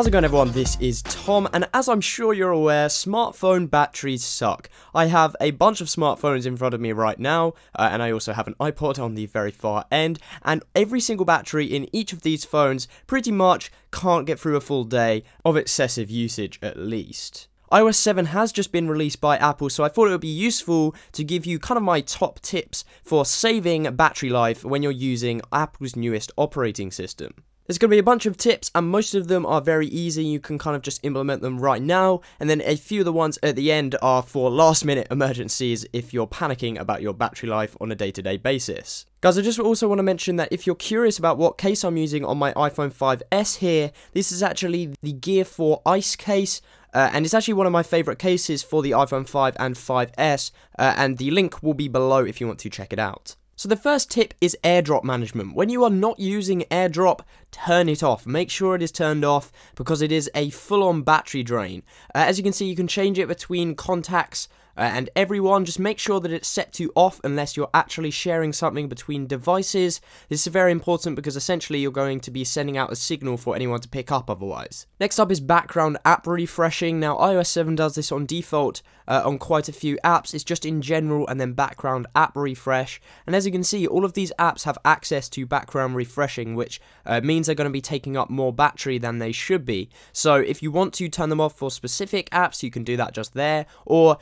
How's it going, everyone? This is Tom, and as I'm sure you're aware, smartphone batteries suck. I have a bunch of smartphones in front of me right now, and I also have an iPod on the very far end, and every single battery in each of these phones pretty much can't get through a full day of excessive usage at least. iOS 7 has just been released by Apple, so I thought it would be useful to give you kind of my top tips for saving battery life when you're using Apple's newest operating system. There's going to be a bunch of tips, and most of them are very easy. You can kind of just implement them right now, and then a few of the ones at the end are for last-minute emergencies if you're panicking about your battery life on a day-to-day basis. Guys, I just also want to mention that if you're curious about what case I'm using on my iPhone 5S here, this is actually the Gear 4 Ice case, and it's actually one of my favourite cases for the iPhone 5 and 5S, and the link will be below if you want to check it out. So the first tip is AirDrop Management. When you are not using AirDrop, turn it off. Make sure it is turned off because it is a full-on battery drain. As you can see, you can change it between contacts and everyone. Just make sure that it's set to off unless you're actually sharing something between devices. This is very important because essentially you're going to be sending out a signal for anyone to pick up otherwise. Next up is background app refreshing. Now iOS 7 does this on default on quite a few apps. It's just in general and then background app refresh. And as you can see, all of these apps have access to background refreshing, which means they're going to be taking up more battery than they should be. So if you want to turn them off for specific apps, you can do that just there, or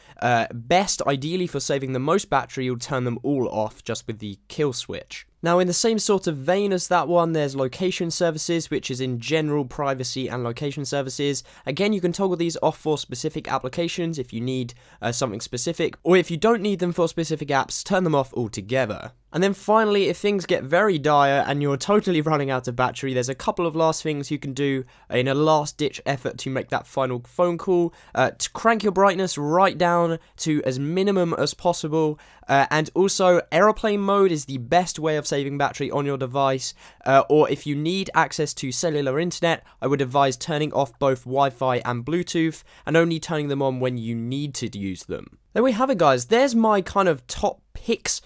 best, ideally for saving the most battery, you'll turn them all off just with the kill switch. Now, in the same sort of vein as that one, there's location services, which is in general privacy and location services. Again, you can toggle these off for specific applications if you need something specific, or if you don't need them for specific apps, turn them off altogether. And then finally, if things get very dire and you're totally running out of battery, there's a couple of last things you can do in a last-ditch effort to make that final phone call. To crank your brightness right down to as minimum as possible, and also aeroplane mode is the best way of saving battery on your device, or if you need access to cellular internet, I would advise turning off both Wi-Fi and Bluetooth, and only turning them on when you need to use them. There we have it, guys. There's my kind of top picks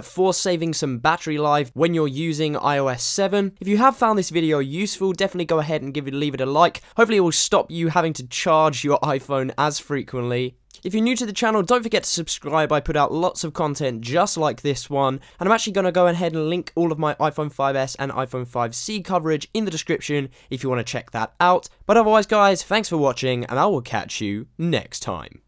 for saving some battery life when you're using iOS 7. If you have found this video useful, definitely go ahead and leave it a like. Hopefully it will stop you having to charge your iPhone as frequently. If you're new to the channel, don't forget to subscribe. I put out lots of content just like this one, and I'm actually going to go ahead and link all of my iPhone 5S and iPhone 5C coverage in the description if you want to check that out. But otherwise, guys, thanks for watching, and I will catch you next time.